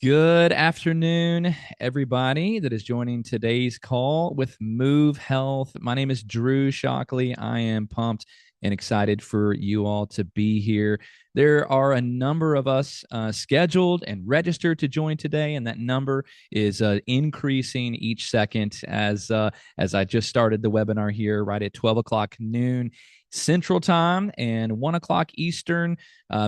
Good afternoon, everybody that is joining today's call with Move Health. My name is Drew Shockley. I am pumped and excited for you all to be here. There are a number of us scheduled and registered to join today, and that number is increasing each second as I just started the webinar here right at 12 o'clock noon Central Time and 1 o'clock Eastern.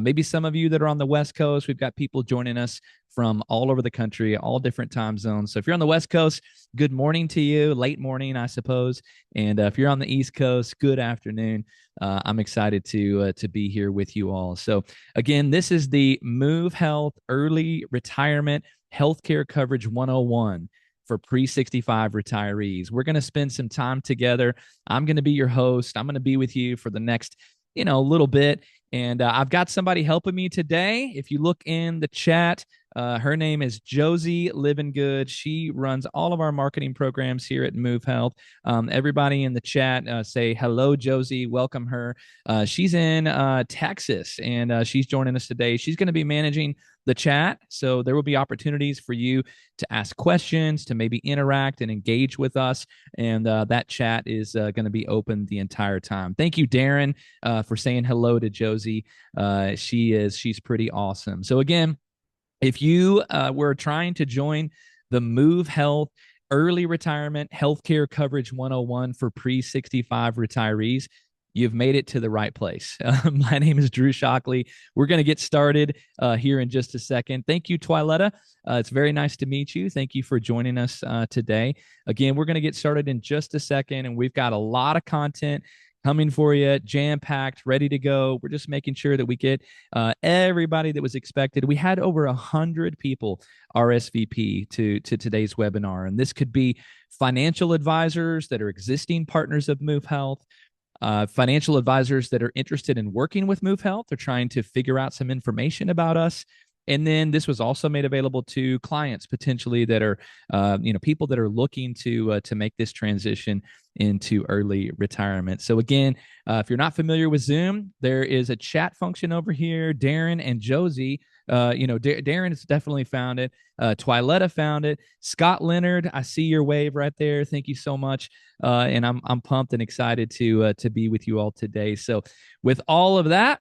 Maybe some of you that are on the West Coast, we've got people joining us from all over the country, all different time zones. So if you're on the West Coast, good morning to you, late morning, I suppose. And if you're on the East Coast, good afternoon. I'm excited to be here with you all. So again, this is the Move Health Early Retirement Healthcare Coverage 101 for pre-65 retirees. We're going to spend some time together. I'm going to be your host. I'm going to be with you for the next, little bit. And I've got somebody helping me today. If you look in the chat, her name is Josie Living Good. She runs all of our marketing programs here at Move Health. Everybody in the chat say hello, Josie. Welcome her. She's in Texas, and she's joining us today. She's going to be managing the chat, so there will be opportunities for you to ask questions, to maybe interact and engage with us, and that chat is going to be open the entire time. Thank you, Darren, for saying hello to Josie. She's pretty awesome. So again, if you were trying to join the Move Health Early Retirement Healthcare Coverage 101 for pre-65 retirees, you've made it to the right place. My name is Drew Shockley. We're going to get started here in just a second. Thank you, Twiletta. It's very nice to meet you. Thank you for joining us today. Again, we're going to get started in just a second, and we've got a lot of content coming for you, jam-packed, ready to go. We're just making sure that we get everybody that was expected. We had over 100 people RSVP to today's webinar, and this could be financial advisors that are existing partners of Move Health, financial advisors that are interested in working with Move Health. They're trying to figure out some information about us. And then this was also made available to clients potentially that are, people that are looking to make this transition into early retirement. So again, if you're not familiar with Zoom, there is a chat function over here. Darren and Josie, Darren has definitely found it. Twiletta found it. Scott Leonard, I see your wave right there. Thank you so much. And I'm pumped and excited to be with you all today. So with all of that,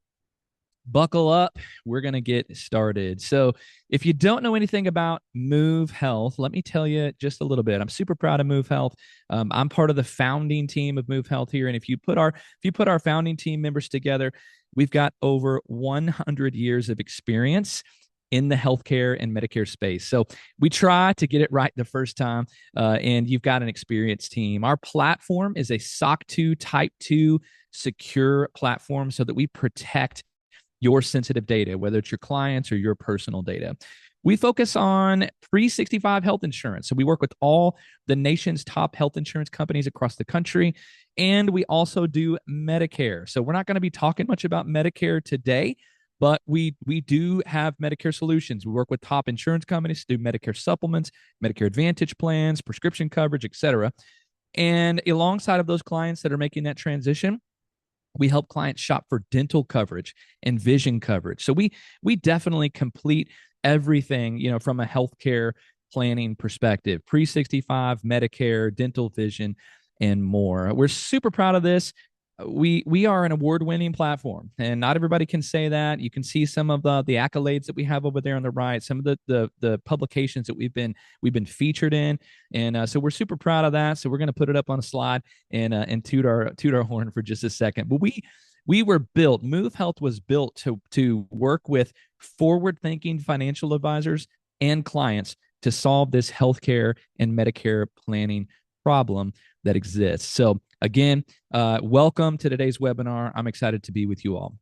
buckle up. We're going to get started. So if you don't know anything about Move Health, let me tell you just a little bit. I'm super proud of Move Health. I'm part of the founding team of Move Health here. And if you put our founding team members together, we've got over 100 years of experience in the healthcare and Medicare space. So we try to get it right the first time, and you've got an experienced team. Our platform is a SOC 2 Type 2 secure platform so that we protect your sensitive data, whether it's your clients or your personal data. We focus on pre-65 health insurance. So we work with all the nation's top health insurance companies across the country. And we also do Medicare. So we're not going to be talking much about Medicare today, but we do have Medicare solutions. We work with top insurance companies to do Medicare supplements, Medicare Advantage plans, prescription coverage, et cetera. And alongside of those clients that are making that transition, we help clients shop for dental coverage and vision coverage. So we definitely complete everything, from a healthcare planning perspective, pre-65, Medicare, dental, vision, and more. We're super proud of this. We are an award-winning platform, and not everybody can say that. You can see some of the accolades that we have over there on the right, some of the publications that we've been featured in, and so we're super proud of that. So we're going to put it up on a slide and toot our horn for just a second. But we were built. Move Health was built to work with forward-thinking financial advisors and clients to solve this healthcare and Medicare planning problem that exists. So again, welcome to today's webinar. I'm excited to be with you all.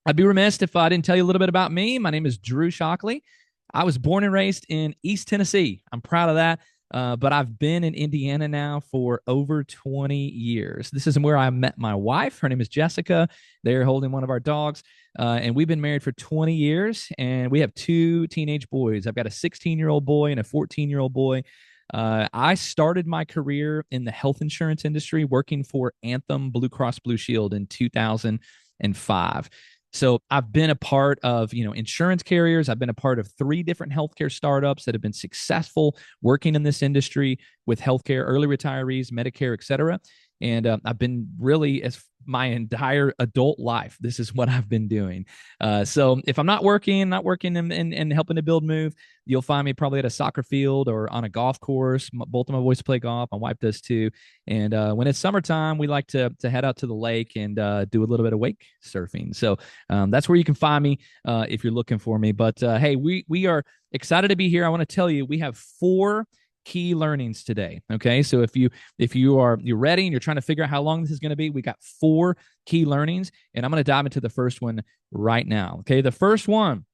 I'd be remiss if I didn't tell you a little bit about me. My name is Drew Shockley. I was born and raised in East Tennessee. I'm proud of that. But I've been in Indiana now for over 20 years. This is where I met my wife. Her name is Jessica. They're holding one of our dogs. And we've been married for 20 years, and we have two teenage boys. I've got a 16-year-old boy and a 14-year-old boy. I started my career in the health insurance industry working for Anthem Blue Cross Blue Shield in 2005. So I've been a part of, insurance carriers. I've been a part of 3 different healthcare startups that have been successful working in this industry with healthcare, early retirees, Medicare, et cetera. And I've been really, as my entire adult life, this is what I've been doing. So if I'm not working and helping to build Move, you'll find me probably at a soccer field or on a golf course. Both of my boys play golf. My wife does too. And when it's summertime, we like to head out to the lake and do a little bit of wake surfing. So that's where you can find me if you're looking for me. But hey, we are excited to be here. I want to tell you, we have 4 key learnings today. Okay, so you're ready and you're trying to figure out how long this is going to be, we got 4 key learnings, and I'm going to dive into the first one right now. Okay, the first one,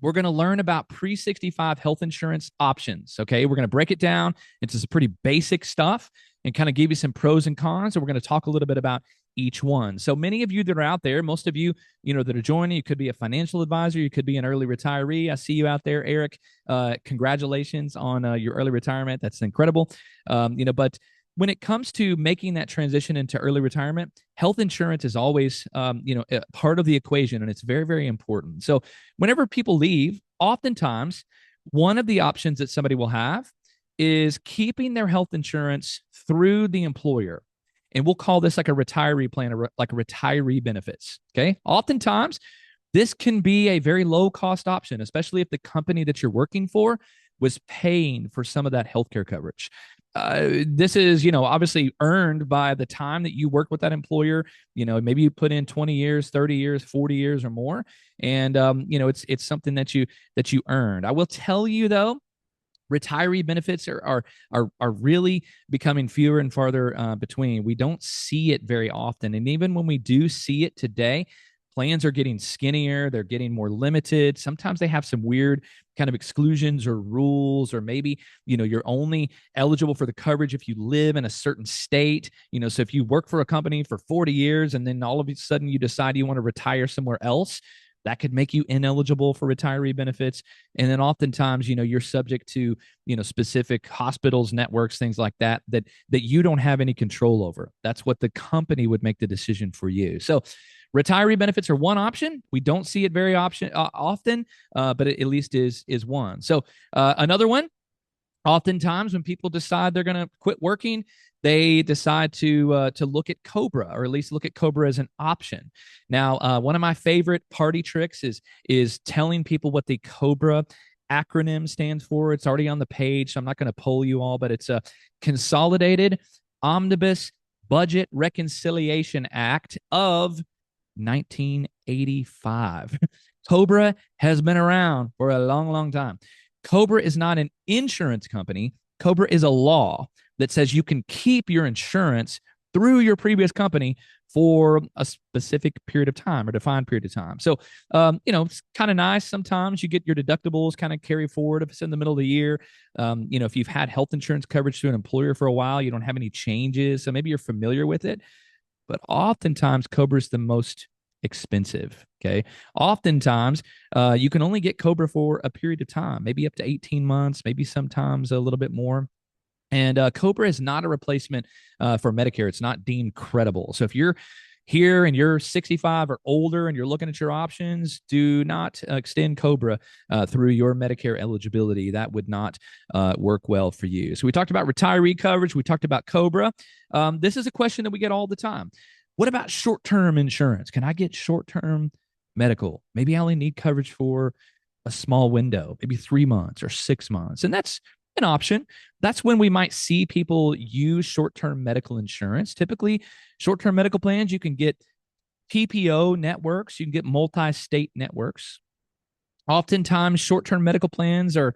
we're going to learn about pre-65 health insurance options. Okay, we're going to break it down into some pretty basic stuff and kind of give you some pros and cons. And we're going to talk a little bit about each one. So many of you that are out there, most of you, that are joining, you could be a financial advisor, you could be an early retiree. I see you out there, Eric. Congratulations on your early retirement. That's incredible. But when it comes to making that transition into early retirement, health insurance is always, part of the equation, and it's very, very important. So whenever people leave, oftentimes one of the options that somebody will have is keeping their health insurance through the employer. And we'll call this like a retiree plan, or like a retiree benefits. Okay. Oftentimes, this can be a very low cost option, especially if the company that you're working for was paying for some of that healthcare coverage. This is, obviously earned by the time that you work with that employer. Maybe you put in 20 years, 30 years, 40 years or more. And, it's something that you earned. I will tell you though, retiree benefits are really becoming fewer and farther between. We don't see it very often, and even when we do see it today, plans are getting skinnier. They're getting more limited. Sometimes they have some weird kind of exclusions or rules, or maybe you're only eligible for the coverage if you live in a certain state. So if you work for a company for 40 years and then all of a sudden you decide you want to retire somewhere else, that could make you ineligible for retiree benefits. And then oftentimes, you're subject to, specific hospitals, networks, things like that you don't have any control over. That's what the company would make the decision for you. So retiree benefits are one option. We don't see it very often, but it at least is one. So another one, oftentimes when people decide they're going to quit working, they decide to look at Cobra, or at least look at Cobra as an option. Now, one of my favorite party tricks is telling people what the Cobra acronym stands for. It's already on the page, so I'm not going to poll you all, but it's a Consolidated Omnibus Budget Reconciliation Act of 1985. Cobra has been around for a long, long time. Cobra is not an insurance company. Cobra is a law that says you can keep your insurance through your previous company for a specific period of time or defined period of time. So, it's kind of nice. Sometimes you get your deductibles kind of carry forward if it's in the middle of the year. If you've had health insurance coverage through an employer for a while, you don't have any changes. So maybe you're familiar with it. But oftentimes, Cobra is the most expensive. Okay. Oftentimes, you can only get Cobra for a period of time, maybe up to 18 months, maybe sometimes a little bit more. And Cobra is not a replacement for Medicare. It's not deemed credible. So if you're here and you're 65 or older and you're looking at your options, do not extend Cobra through your Medicare eligibility. That would not work well for you. So we talked about retiree coverage. We talked about Cobra. This is a question that we get all the time. What about short-term insurance? Can I get short-term medical? Maybe I only need coverage for a small window, maybe 3 months or 6 months. And that's an option. That's when we might see people use short-term medical insurance. Typically, short-term medical plans, you can get PPO networks, you can get multi-state networks. Oftentimes, short-term medical plans are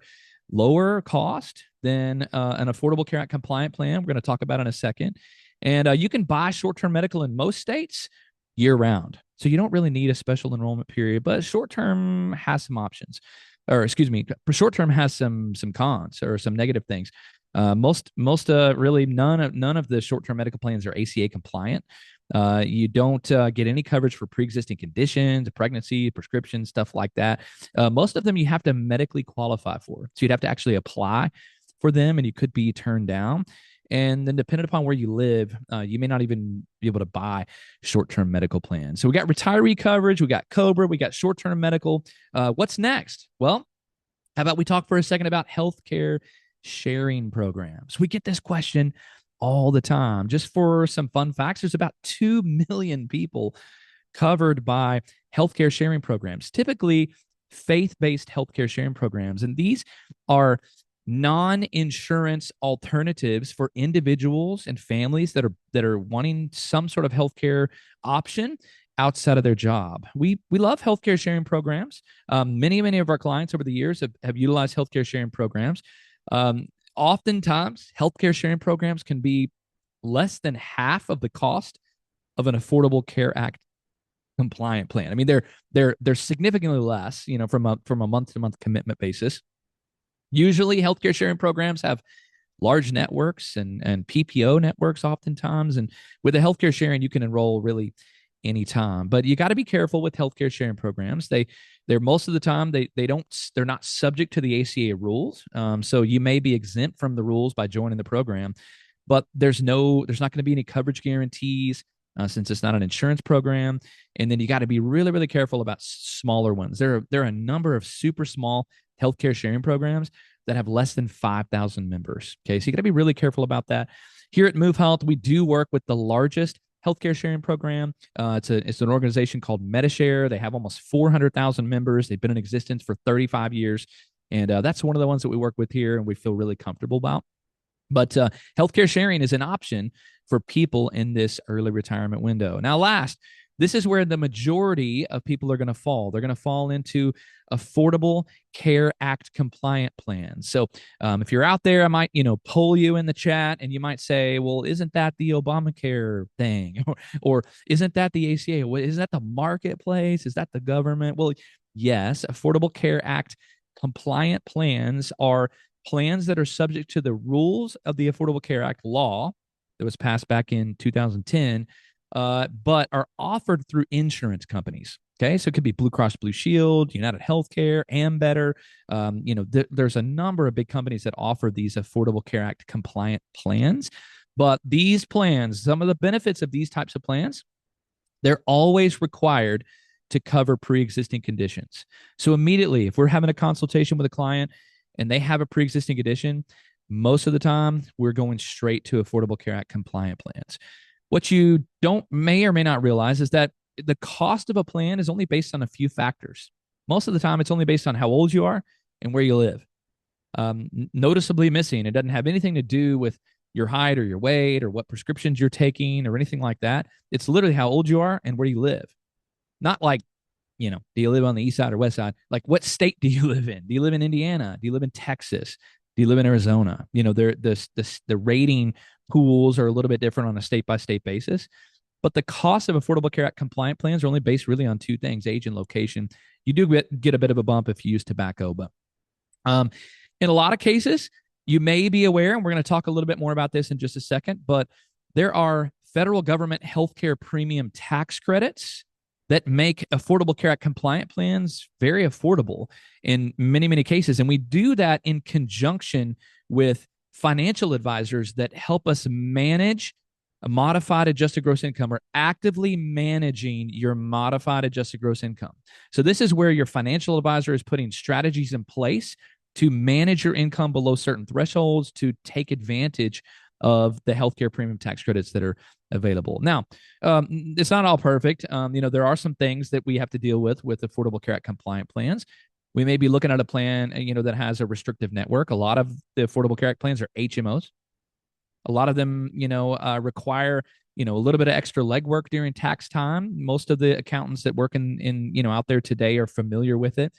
lower cost than an Affordable Care Act compliant plan. We're going to talk about in a second. And you can buy short-term medical in most states year-round. So you don't really need a special enrollment period, but short-term has some options. Or excuse me, short-term has some cons or some negative things. Most really none of the short-term medical plans are ACA compliant. You don't get any coverage for pre-existing conditions, pregnancy, prescriptions, stuff like that. Most of them you have to medically qualify for. So you'd have to actually apply for them and you could be turned down. And then depending upon where you live, you may not even be able to buy short-term medical plans. So we got retiree coverage, we got COBRA, we got short-term medical. What's next? Well, how about we talk for a second about healthcare sharing programs? We get this question all the time. Just for some fun facts, there's about 2 million people covered by healthcare sharing programs, typically faith-based healthcare sharing programs. And these are non-insurance alternatives for individuals and families that are wanting some sort of healthcare option outside of their job. We love healthcare sharing programs. Many of our clients over the years have utilized healthcare sharing programs. Oftentimes, healthcare sharing programs can be less than half of the cost of an Affordable Care Act compliant plan. I mean, they're significantly less, from a month to month commitment basis. Usually, healthcare sharing programs have large networks and PPO networks oftentimes. And with a healthcare sharing, you can enroll really anytime. But you got to be careful with healthcare sharing programs. They're most of the time they're not subject to the ACA rules. So you may be exempt from the rules by joining the program, but there's not going to be any coverage guarantees. Since it's not an insurance program. And then you got to be really, really careful about smaller ones. There are a number of super small healthcare sharing programs that have less than 5,000 members. Okay, so you got to be really careful about that. Here at Move Health, we do work with the largest healthcare sharing program. It's an organization called Medicare. They have almost 400,000 members. They've been in existence for 35 years. And that's one of the ones that we work with here and we feel really comfortable about. But healthcare sharing is an option for people in this early retirement window. Now, last, this is where the majority of people are going to fall. They're going to fall into Affordable Care Act compliant plans. So if you're out there, I might, poll you in the chat and you might say, well, isn't that the Obamacare thing? or isn't that the ACA? Is that the marketplace? Is that the government? Well, yes, Affordable Care Act compliant plans are plans that are subject to the rules of the Affordable Care Act law that was passed back in 2010, but are offered through insurance companies. Okay, so it could be Blue Cross Blue Shield, United Healthcare, Ambetter. There's a number of big companies that offer these Affordable Care Act compliant plans. But these plans, some of the benefits of these types of plans, they're always required to cover pre-existing conditions. So immediately, if we're having a consultation with a client and they have a pre-existing condition, most of the time we're going straight to Affordable Care Act compliant plans. What you may or may not realize is that the cost of a plan is only based on a few factors. Most of the time, it's only based on how old you are and where you live. Noticeably missing, it doesn't have anything to do with your height or your weight or what prescriptions you're taking or anything like that. It's literally how old you are and where you live. Not like, do you live on the east side or west side? Like, what state do you live in? Do you live in Indiana? Do you live in Texas? Do you live in Arizona? The rating pools are a little bit different on a state by state basis. But the cost of Affordable Care Act compliant plans are only based really on two things: age and location. You do get a bit of a bump if you use tobacco, but in a lot of cases, you may be aware, and we're going to talk a little bit more about this in just a second, but there are federal government healthcare premium tax credits that make Affordable Care Act compliant plans very affordable in many, many cases. And we do that in conjunction with financial advisors that help us manage a modified adjusted gross income, or actively managing your modified adjusted gross income. So this is where your financial advisor is putting strategies in place to manage your income below certain thresholds to take advantage of the healthcare premium tax credits that are available. Now, it's not all perfect. There are some things that we have to deal with Affordable Care Act compliant plans. We may be looking at a plan, that has a restrictive network. A lot of the Affordable Care Act plans are HMOs. A lot of them, require, a little bit of extra legwork during tax time. Most of the accountants that work in out there today are familiar with it.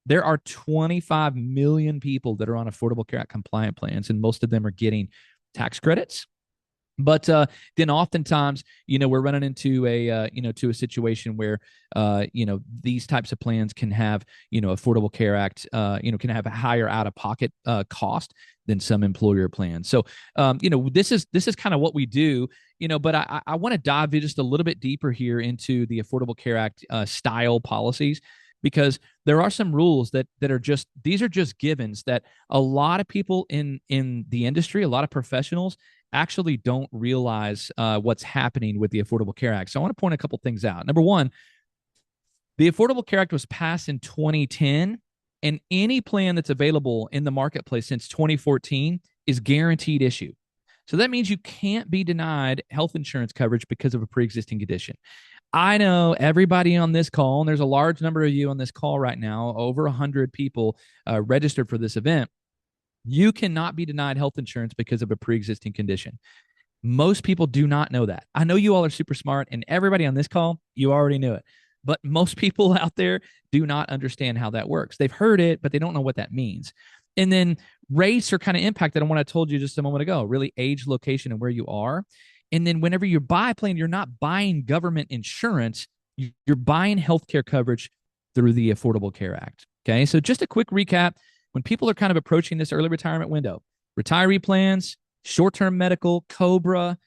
There are 25 million people that are on Affordable Care Act compliant plans, and most of them are getting tax credits. But then oftentimes, we're running into a situation where, these types of plans can have, Affordable Care Act, can have a higher out-of-pocket cost than some employer plans. So, this is kind of what we do, but I want to dive just a little bit deeper here into the Affordable Care Act style policies, because there are some rules that are these are just givens that a lot of people in the industry, a lot of professionals actually don't realize what's happening with the Affordable Care Act. So I want to point a couple things out. Number one, the Affordable Care Act was passed in 2010, and any plan that's available in the marketplace since 2014 is guaranteed issue. So that means you can't be denied health insurance coverage because of a pre-existing condition. I know everybody on this call, and there's a large number of you on this call right now, over 100 people registered for this event. You cannot be denied health insurance because of a pre-existing condition. Most people do not know that. I know you all are super smart, and everybody on this call, you already knew it. But most people out there do not understand how that works. They've heard it, but they don't know what that means. And then race are kind of impacted on what I told you just a moment ago, really age, location, and where you are. And then whenever you buy a plan, you're not buying government insurance, you're buying healthcare coverage through the Affordable Care Act. Okay, so just a quick recap. When people are kind of approaching this early retirement window, retiree plans, short-term medical, COBRA,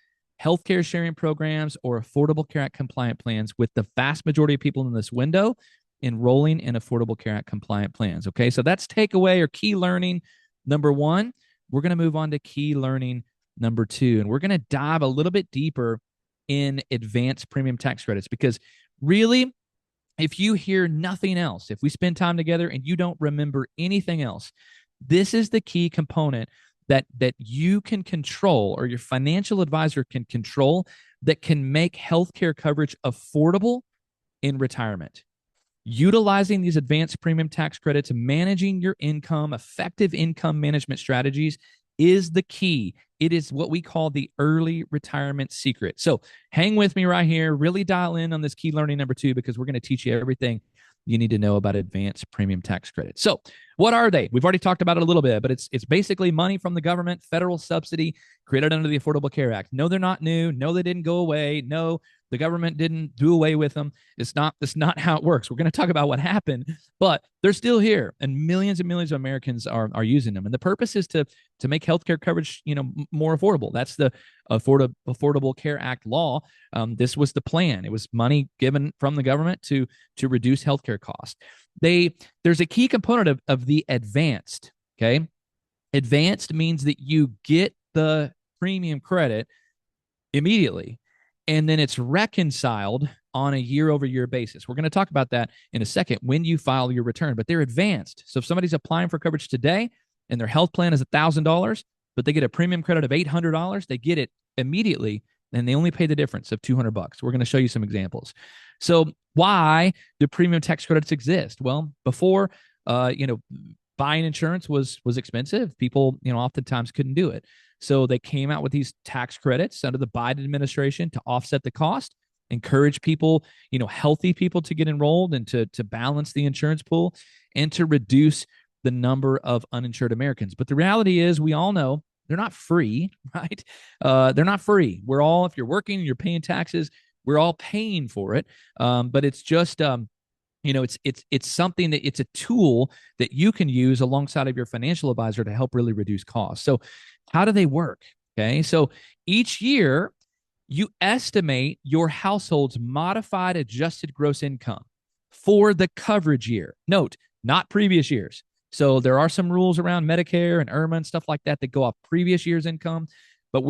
healthcare sharing programs, or Affordable Care Act compliant plans, with the vast majority of people in this window enrolling in Affordable Care Act compliant plans. Okay, so that's takeaway or key learning number one. We're going to move on to key learning number two, and we're going to dive a little bit deeper in advanced premium tax credits, because really, if you hear nothing else, if we spend time together and you don't remember anything else, this is the key component that you can control, or your financial advisor can control, that can make healthcare coverage affordable in retirement. Utilizing these advanced premium tax credits, managing your income, effective income management strategies is the key. It is what we call the early retirement secret. So hang with me right here. Really dial in on this key learning number two, because we're going to teach you everything you need to know about advanced premium tax credits. So what are they? We've already talked about it a little bit, but it's basically money from the government, federal subsidy created under the Affordable Care Act. No, they're not new. No, they didn't go away. No, the government didn't do away with them. That's not how it works. We're going to talk about what happened, but they're still here, and millions of Americans are using them. And the purpose is to make healthcare coverage, more affordable. That's the Affordable Care Act law. This was the plan. It was money given from the government to reduce healthcare costs. There's a key component of the advanced. Okay, advanced means that you get the premium credit immediately, and then it's reconciled on a year-over-year basis. We're going to talk about that in a second when you file your return, but they're advanced. So if somebody's applying for coverage today and their health plan is $1,000, but they get a premium credit of $800, they get it immediately, and they only pay the difference of $200. We're going to show you some examples. So why do premium tax credits exist? Well, before, buying insurance was expensive. People, oftentimes couldn't do it. So they came out with these tax credits under the Biden administration to offset the cost, encourage people, healthy people, to get enrolled and to balance the insurance pool, and to reduce the number of uninsured Americans. But the reality is, we all know they're not free, right? They're not free. We're all, if you're working and you're paying taxes, we're all paying for it. But it's just, it's something that, it's a tool that you can use alongside of your financial advisor to help really reduce costs. So how do they work? Okay, so each year you estimate your household's modified adjusted gross income for the coverage year. Note, not previous years. So there are some rules around Medicare and IRMA and stuff like that go off previous year's income. But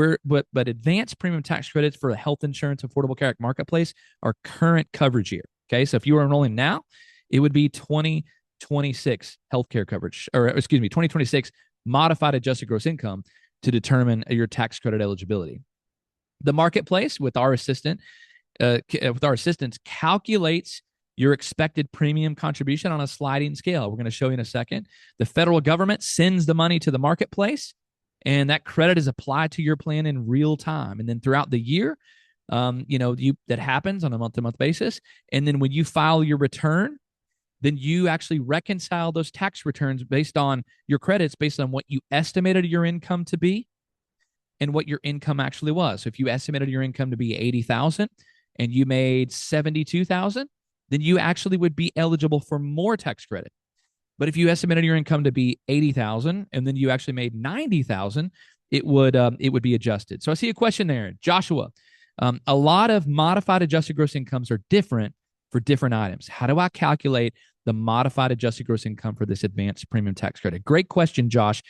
advanced premium tax credits for the health insurance Affordable Care Act marketplace are current coverage year. Okay, so if you were enrolling now, it would be 2026 healthcare coverage, or 2026 modified adjusted gross income to determine your tax credit eligibility. The marketplace, with our assistance, calculates your expected premium contribution on a sliding scale. We're going to show you in a second. The federal government sends the money to the marketplace, and that credit is applied to your plan in real time. And then throughout the year, that happens on a month-to-month basis. And then when you file your return, then you actually reconcile those tax returns based on your credits, based on what you estimated your income to be and what your income actually was. So if you estimated your income to be $80,000 and you made $72,000, then you actually would be eligible for more tax credit. But if you estimated your income to be $80,000 and then you actually made $90,000, it would be adjusted. So I see a question there, Joshua. A lot of modified adjusted gross incomes are different for different items. How do I calculate the modified adjusted gross income for this advanced premium tax credit? Great question, Josh.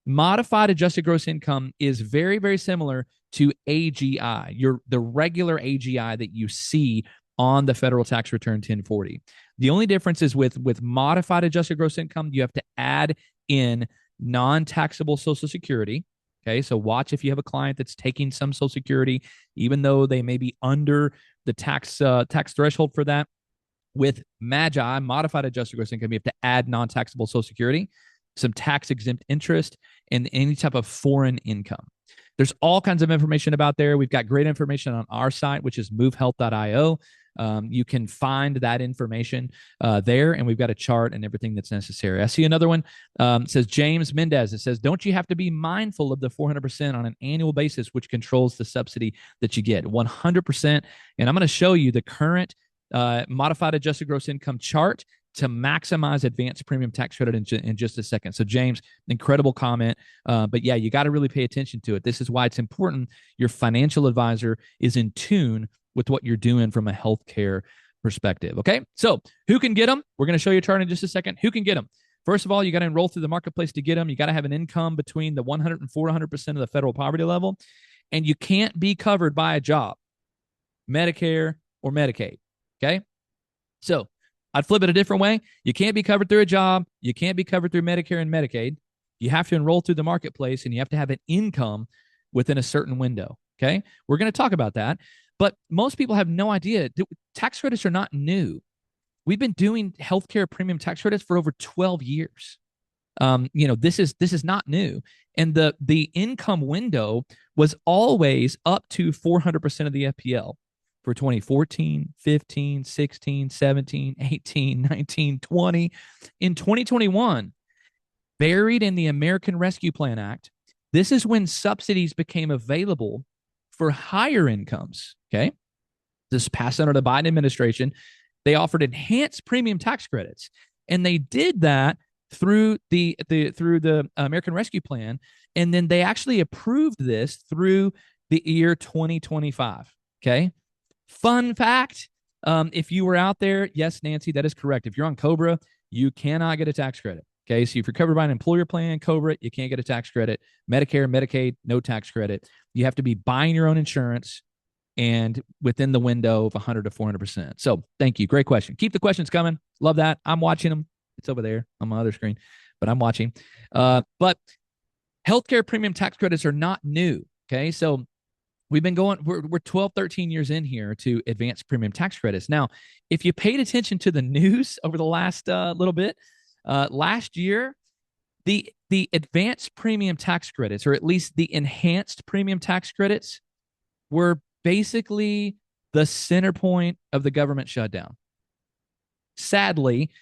Modified adjusted gross income is very, very similar to AGI, the regular AGI that you see on the federal tax return 1040. The only difference is with modified adjusted gross income, you have to add in non-taxable Social Security. Okay, so watch if you have a client that's taking some Social Security, even though they may be under the tax threshold for that. With MAGI, modified adjusted gross income, you have to add non-taxable Social Security, some tax-exempt interest, and any type of foreign income. There's all kinds of information about there. We've got great information on our site, which is movehealth.io. You can find that information there, and we've got a chart and everything that's necessary. I see another one. Says James Mendez. It says, don't you have to be mindful of the 400% on an annual basis, which controls the subsidy that you get? 100%. And I'm going to show you the current modified adjusted gross income chart to maximize advanced premium tax credit in just a second. So James, incredible comment. But yeah, you got to really pay attention to it. This is why it's important your financial advisor is in tune with what you're doing from a healthcare perspective. Okay, so who can get them? We're going to show you a chart in just a second. Who can get them? First of all, you got to enroll through the marketplace to get them. You got to have an income between the 100 and 400% of the federal poverty level, and you can't be covered by a job, Medicare or Medicaid. Okay, so I'd flip it a different way. You can't be covered through a job. You can't be covered through Medicare and Medicaid. You have to enroll through the marketplace, and you have to have an income within a certain window. Okay, we're going to talk about that. But most people have no idea. Tax credits are not new. We've been doing healthcare premium tax credits for over 12 years. This is not new. And the income window was always up to 400% of the FPL for 2014, 15, 16, 17, 18, 19, 20. In 2021, buried in the American Rescue Plan Act, this is when subsidies became available for higher incomes. Okay, this passed under the Biden administration. They offered enhanced premium tax credits, and they did that through the American Rescue Plan, and then they actually approved this through the year 2025. Okay, fun fact: if you were out there, yes, Nancy, that is correct. If you're on COBRA, you cannot get a tax credit. Okay, so if you're covered by an employer plan, COBRA, you can't get a tax credit. Medicare, Medicaid, no tax credit. You have to be buying your own insurance and within the window of 100 to 400%. So thank you. Great question. Keep the questions coming. Love that. I'm watching them. It's over there on my other screen, but I'm watching. But healthcare premium tax credits are not new. Okay, so we've been going, we're 12, 13 years in here to advanced premium tax credits. Now, if you paid attention to the news over the last little bit, last year, the advanced premium tax credits, or at least the enhanced premium tax credits, were basically the center point of the government shutdown. Sadly,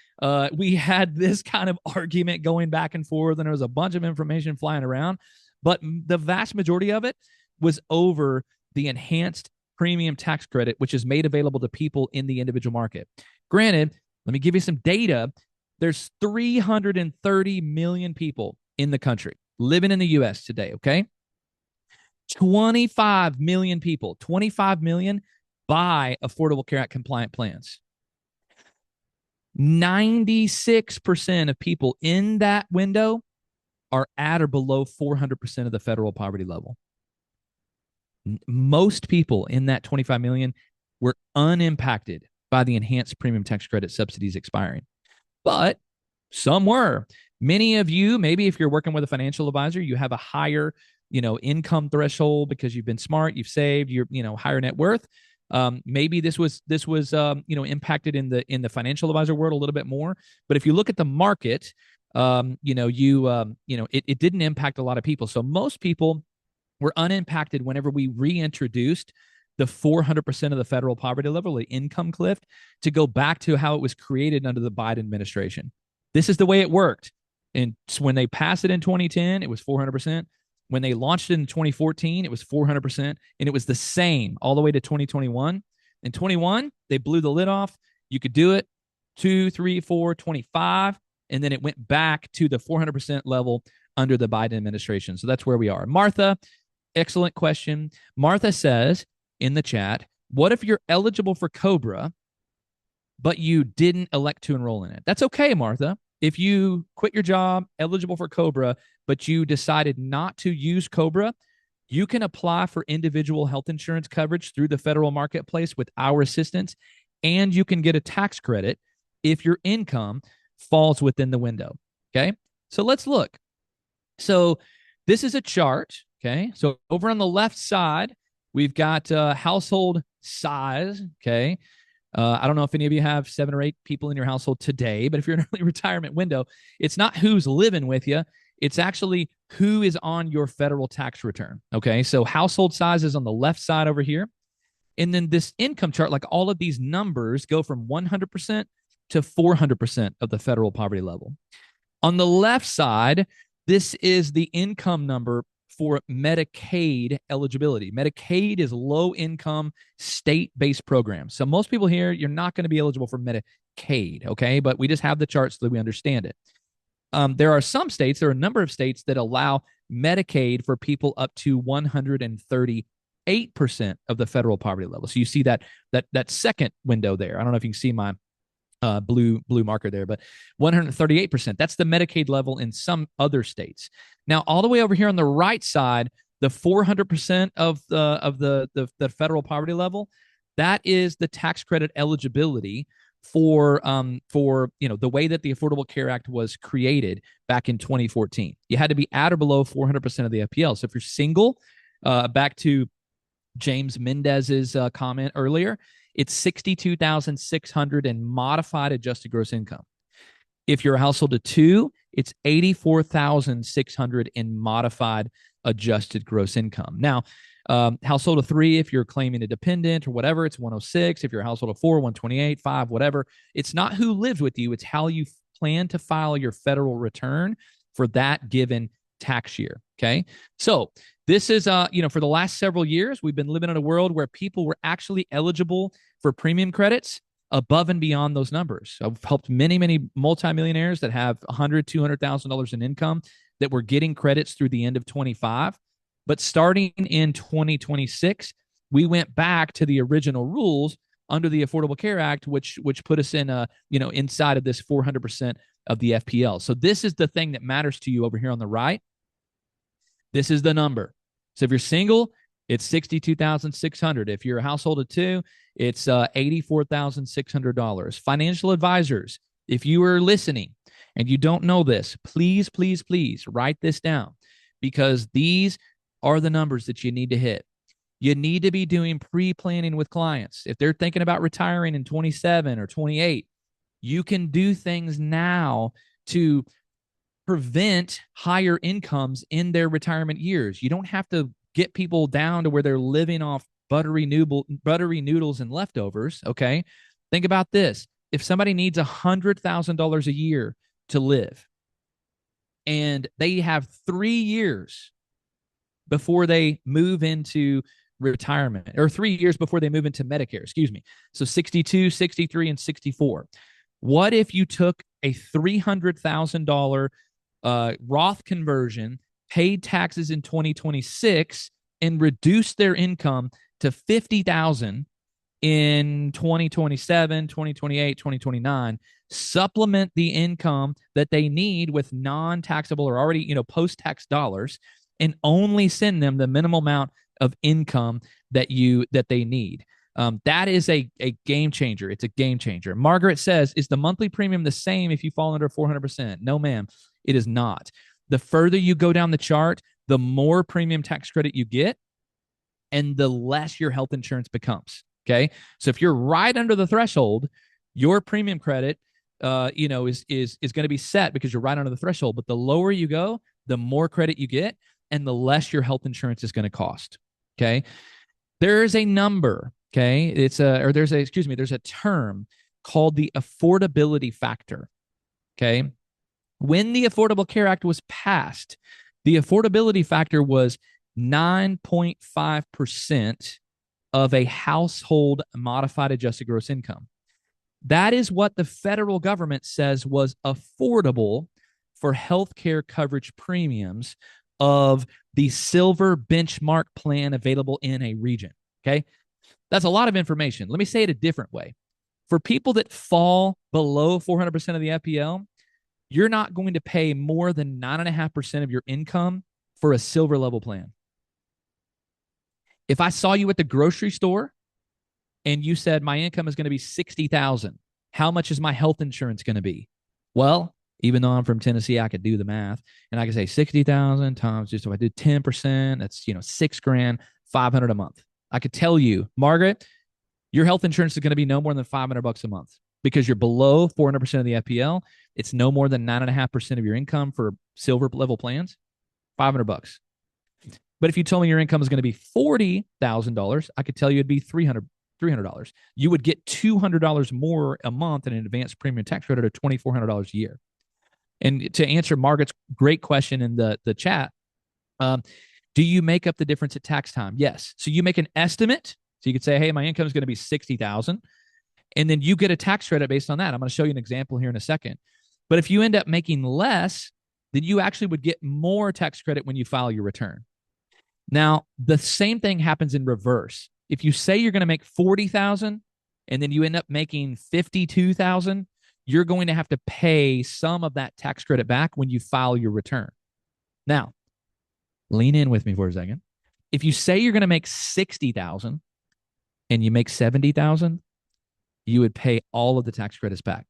we had this kind of argument going back and forth, and there was a bunch of information flying around, but the vast majority of it was over the enhanced premium tax credit, which is made available to people in the individual market. Granted, let me give you some data. There's 330 million people in the country living in the U.S. today, okay? 25 million people, 25 million buy Affordable Care Act compliant plans. 96% of people in that window are at or below 400% of the federal poverty level. Most people in that 25 million were unimpacted by the enhanced premium tax credit subsidies expiring. But some were. Many of you, maybe if you're working with a financial advisor, you have a higher, income threshold because you've been smart, you've saved, you're, higher net worth. Maybe this was impacted in the financial advisor world a little bit more. But if you look at the market, it didn't impact a lot of people. So most people were unimpacted whenever we reintroduced the 400% of the federal poverty level, the income cliff, to go back to how it was created under the Biden administration. This is the way it worked. And when they passed it in 2010, it was 400%. When they launched it in 2014, it was 400%. And it was the same all the way to 2021. In 21, they blew the lid off. You could do it 2, 3, 4, 25. And then it went back to the 400% level under the Biden administration. So that's where we are. Martha, excellent question. Martha says in the chat, what if you're eligible for COBRA, but you didn't elect to enroll in it? That's okay, Martha. if you quit your job, eligible for COBRA, but you decided not to use COBRA, you can apply for individual health insurance coverage through the federal marketplace with our assistance, and you can get a tax credit if your income falls within the window. Okay. So let's look. So this is a chart. Okay. So over on the left side, we've got household size. Okay. I don't know if any of you have 7 or 8 people in your household today, but if you're in an early retirement window, it's not who's living with you. It's actually who is on your federal tax return. Okay. So household size is on the left side over here. And then this income chart, like all of these numbers go from 100% to 400% of the federal poverty level. On the left side, this is the income number for Medicaid eligibility. Medicaid is low income state based programs. So most people here, you're not going to be eligible for Medicaid, okay? But we just have the chart so that we understand it. There are some states, there are a number of states that allow Medicaid for people up to 138% of the federal poverty level. So you see that second window there. I don't know if you can see my blue marker there, but 138%. That's the Medicaid level in some other states. Now, all the way over here on the right side, the 400% of the federal poverty level, that is the tax credit eligibility for the way that the Affordable Care Act was created back in 2014. You had to be at or below 400% of the FPL. So if you're single, back to James Mendez's comment earlier, it's $62,600 in modified adjusted gross income. If you're a household of 2, it's $84,600 in modified adjusted gross income. Now, household of 3, if you're claiming a dependent or whatever, it's 106. If you're a household of 4, 128, 5, whatever. It's not who lives with you, it's how you plan to file your federal return for that given tax year. Okay. So this is, for the last several years, we've been living in a world where people were actually eligible for premium credits above and beyond those numbers. I've helped many, many multimillionaires that have $100,000, $200,000 in income that were getting credits through the end of 25. But starting in 2026, we went back to the original rules under the Affordable Care Act, which put us in inside of this 400% of the FPL. So this is the thing that matters to you over here on the right. This is the number. So if you're single, it's $62,600. If you're a household of 2, it's $84,600. Financial advisors, if you are listening and you don't know this, please, please, please write this down, because these are the numbers that you need to hit. You need to be doing pre-planning with clients. If they're thinking about retiring in 27 or 28, you can do things now to prevent higher incomes in their retirement years. You don't have to get people down to where they're living off buttery noodles and leftovers. Okay. Think about this. If somebody needs $100,000 a year to live and they have 3 years before they move into retirement, or 3 years before they move into Medicare, excuse me. So 62, 63, and 64. What if you took a $300,000 Roth conversion, paid taxes in 2026, and reduced their income to $50,000 in 2027, 2028, 2029, supplement the income that they need with non-taxable or already, post-tax dollars, and only send them the minimal amount of income that they need. That is a game changer. It's a game changer. Margaret says, is the monthly premium the same if you fall under 400%? No, ma'am, it is not. The further you go down the chart, the more premium tax credit you get, and the less your health insurance becomes. Okay. So if you're right under the threshold, your premium credit, is going to be set because you're right under the threshold. But the lower you go, the more credit you get, and the less your health insurance is going to cost. Okay. There is a number. Okay. There's a term called the affordability factor. Okay. When the Affordable Care Act was passed, the affordability factor was 9.5% of a household modified adjusted gross income. That is what the federal government says was affordable for healthcare coverage premiums of the silver benchmark plan available in a region. Okay. That's a lot of information. Let me say it a different way. For people that fall below 400% of the FPL, you're not going to pay more than 9.5% of your income for a silver level plan. If I saw you at the grocery store and you said my income is going to be 60,000, how much is my health insurance going to be? Well, even though I'm from Tennessee, I could do the math and I could say 60,000 times, just if I did 10%, that's, $6 grand, 500 a month. I could tell you, Margaret, your health insurance is going to be no more than $500 a month because you're below 400% of the FPL. It's no more than 9.5% of your income for silver level plans, $500. But if you told me your income is going to be $40,000, I could tell you it'd be $300. You would get $200 more a month in an advanced premium tax credit of $2,400 a year. And to answer Margaret's great question in the chat, do you make up the difference at tax time? Yes. So you make an estimate. So you could say, hey, my income is going to be 60,000, and then you get a tax credit based on that. I'm going to show you an example here in a second. But if you end up making less, then you actually would get more tax credit when you file your return. Now, the same thing happens in reverse. If you say you're going to make 40,000 and then you end up making 52,000, you're going to have to pay some of that tax credit back when you file your return. Now, lean in with me for a second. If you say you're going to make 60,000 and you make 70,000, you would pay all of the tax credits back.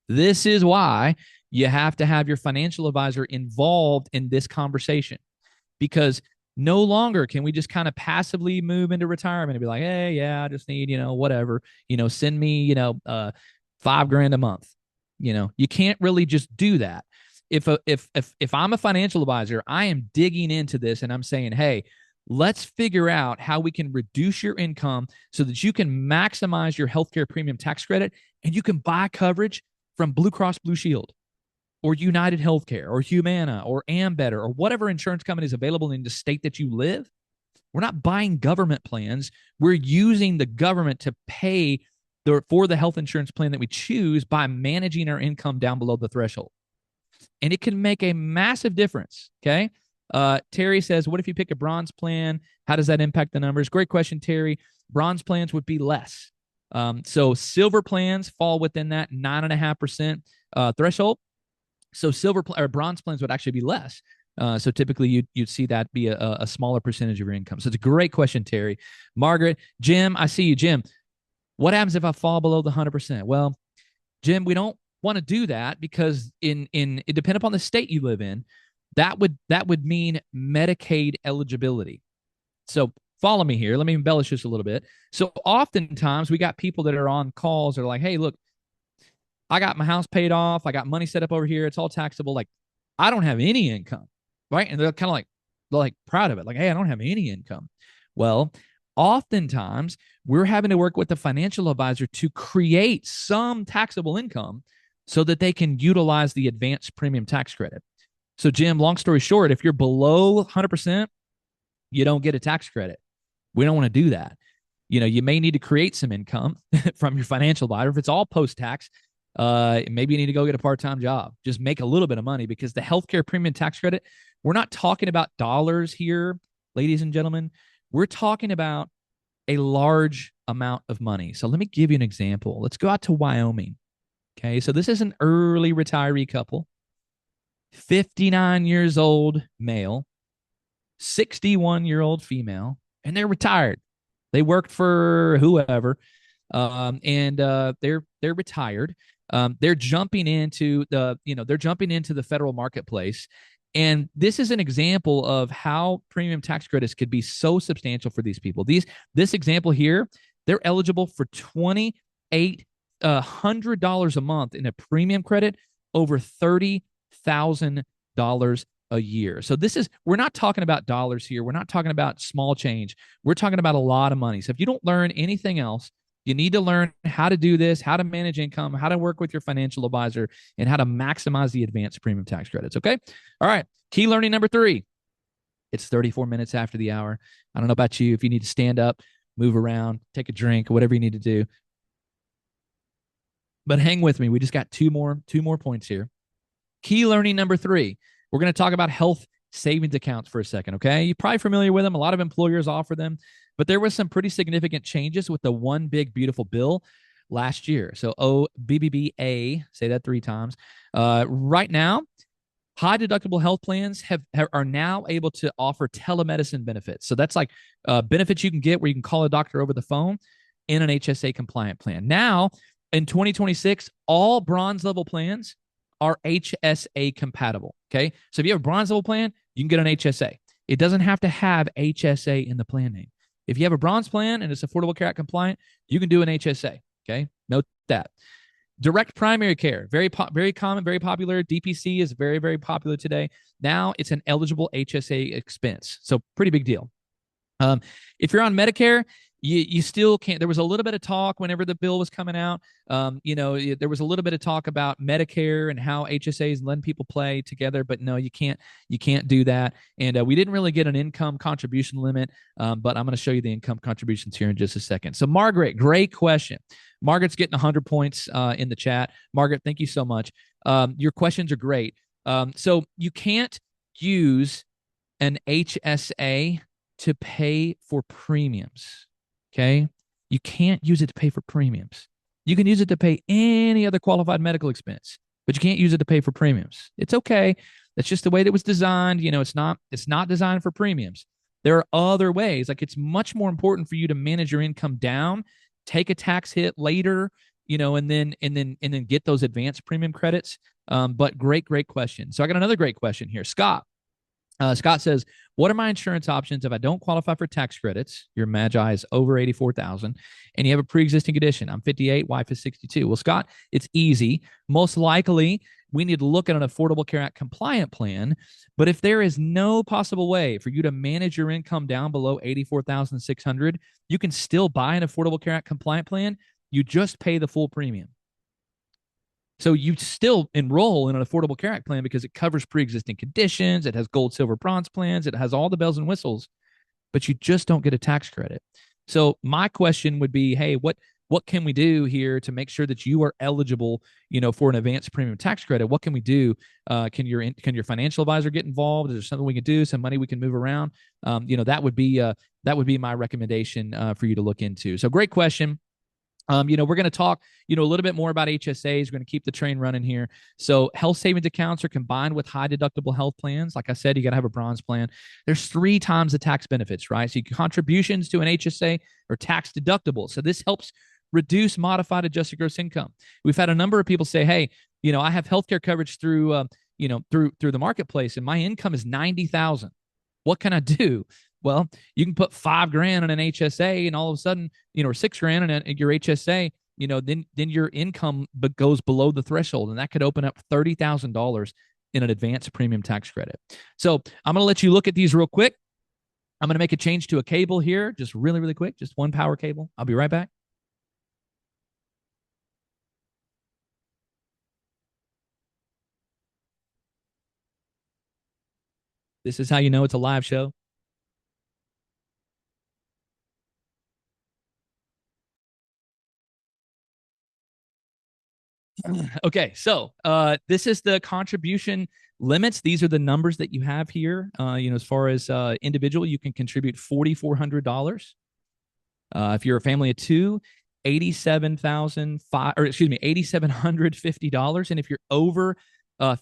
This is why you have to have your financial advisor involved in this conversation, because no longer can we just kind of passively move into retirement and be like, hey, yeah, I just need, whatever, send me, $5,000 a month. You can't really just do that. If I'm a financial advisor, I am digging into this and I'm saying, hey, let's figure out how we can reduce your income so that you can maximize your healthcare premium tax credit and you can buy coverage from Blue Cross Blue Shield or United Healthcare or Humana or Ambetter or whatever insurance company is available in the state that you live. We're not buying government plans. We're using the government to pay for the health insurance plan that we choose by managing our income down below the threshold. And it can make a massive difference, okay? Terry says, what if you pick a bronze plan? How does that impact the numbers? Great question, Terry. Bronze plans would be less. So silver plans fall within that 9.5% threshold. So bronze plans would actually be less. So typically you'd see that be a smaller percentage of your income. So it's a great question, Terry. Margaret, Jim, I see you. Jim, what happens if I fall below the 100%? Well, Jim, we don't want to do that because it depends upon the state you live in. That would mean Medicaid eligibility. So follow me here. Let me embellish this a little bit. So oftentimes we got people that are on calls that are like, hey, look, I got my house paid off. I got money set up over here. It's all taxable. Like, I don't have any income, right? And they're kind of like proud of it. Like, hey, I don't have any income. Well, oftentimes we're having to work with the financial advisor to create some taxable income so that they can utilize the advanced premium tax credit. So, Jim, long story short, if you're below 100%, you don't get a tax credit. We don't want to do that. You may need to create some income from your financial advisor. If it's all post-tax, maybe you need to go get a part-time job. Just make a little bit of money, because the healthcare premium tax credit, we're not talking about dollars here, ladies and gentlemen. We're talking about a large amount of money. So let me give you an example. Let's go out to Wyoming. Okay, so this is an early retiree couple, 59 years old male, 61-year-old female, and they're retired. They worked for whoever, and they're retired. They're jumping into the federal marketplace. And this is an example of how premium tax credits could be so substantial for these people. This example here, they're eligible for $2,800 a month in a premium credit, over $30,000 a year. So we're not talking about dollars here. We're not talking about small change. We're talking about a lot of money. So if you don't learn anything else, you need to learn how to do this, how to manage income, how to work with your financial advisor, and how to maximize the advanced premium tax credits. Okay. All right. Key learning number 3. It's 34 minutes after the hour. I don't know about you. If you need to stand up, move around, take a drink, whatever you need to do. But hang with me. We just got two more points here. Key learning number 3. We're going to talk about health savings accounts for a second. Okay. You're probably familiar with them. A lot of employers offer them. But there was some pretty significant changes with the One Big Beautiful Bill last year. So OBBBA, say that 3 times. Right now, high deductible health plans are now able to offer telemedicine benefits. So that's like benefits you can get where you can call a doctor over the phone in an HSA compliant plan. Now, in 2026, all bronze level plans are HSA compatible. Okay. So if you have a bronze level plan, you can get an HSA. It doesn't have to have HSA in the plan name. If you have a bronze plan and it's Affordable Care Act compliant, you can do an HSA. Okay. Note that. Direct primary care, very common, very popular. DPC is very, very popular today. Now it's an eligible HSA expense. So pretty big deal. If you're on Medicare, you still can't. There was a little bit of talk whenever the bill was coming out. There was a little bit of talk about Medicare and how HSAs and letting people play together, but no, you can't do that. And we didn't really get an income contribution limit, but I'm going to show you the income contributions here in just a second. So Margaret, great question. Margaret's getting 100 points in the chat. Margaret, thank you so much. Your questions are great. So you can't use an HSA to pay for premiums. Okay. You can't use it to pay for premiums. You can use it to pay any other qualified medical expense, but you can't use it to pay for premiums. It's okay. That's just the way that it was designed. It's not designed for premiums. There are other ways. Like, it's much more important for you to manage your income down, take a tax hit later, and then get those advanced premium credits. But great question. So I got another great question here. Scott says, what are my insurance options if I don't qualify for tax credits? Your Magi is over 84,000 and you have a pre-existing condition. I'm 58, wife is 62. Well, Scott, it's easy. Most likely, we need to look at an Affordable Care Act compliant plan. But if there is no possible way for you to manage your income down below 84,600, you can still buy an Affordable Care Act compliant plan. You just pay the full premium. So you still enroll in an Affordable Care Act plan because it covers pre-existing conditions. It has gold, silver, bronze plans. It has all the bells and whistles, but you just don't get a tax credit. So my question would be, hey, what can we do here to make sure that you are eligible, for an advanced premium tax credit? What can we do? Can your financial advisor get involved? Is there something we can do? Some money we can move around? That would be my recommendation for you to look into. So great question. We're going to talk, a little bit more about HSAs. We're going to keep the train running here. So health savings accounts are combined with high deductible health plans. Like I said, you got to have a bronze plan. There's 3 times the tax benefits, right? So contributions to an HSA are tax deductible. So this helps reduce modified adjusted gross income. We've had a number of people say, hey, I have healthcare coverage through the marketplace and my income is 90,000. What can I do? Well, you can put $5,000 in an HSA and all of a sudden, or $6,000 in your HSA, then your income goes below the threshold, and that could open up $30,000 in an advanced premium tax credit. So I'm going to let you look at these real quick. I'm going to make a change to a cable here, just really, really quick, just one power cable. I'll be right back. This is how you know it's a live show. Okay, so this is the contribution limits. These are the numbers that you have here. As far as individual, you can contribute $4,400. If you're a family of 2, $8,750. And if you're over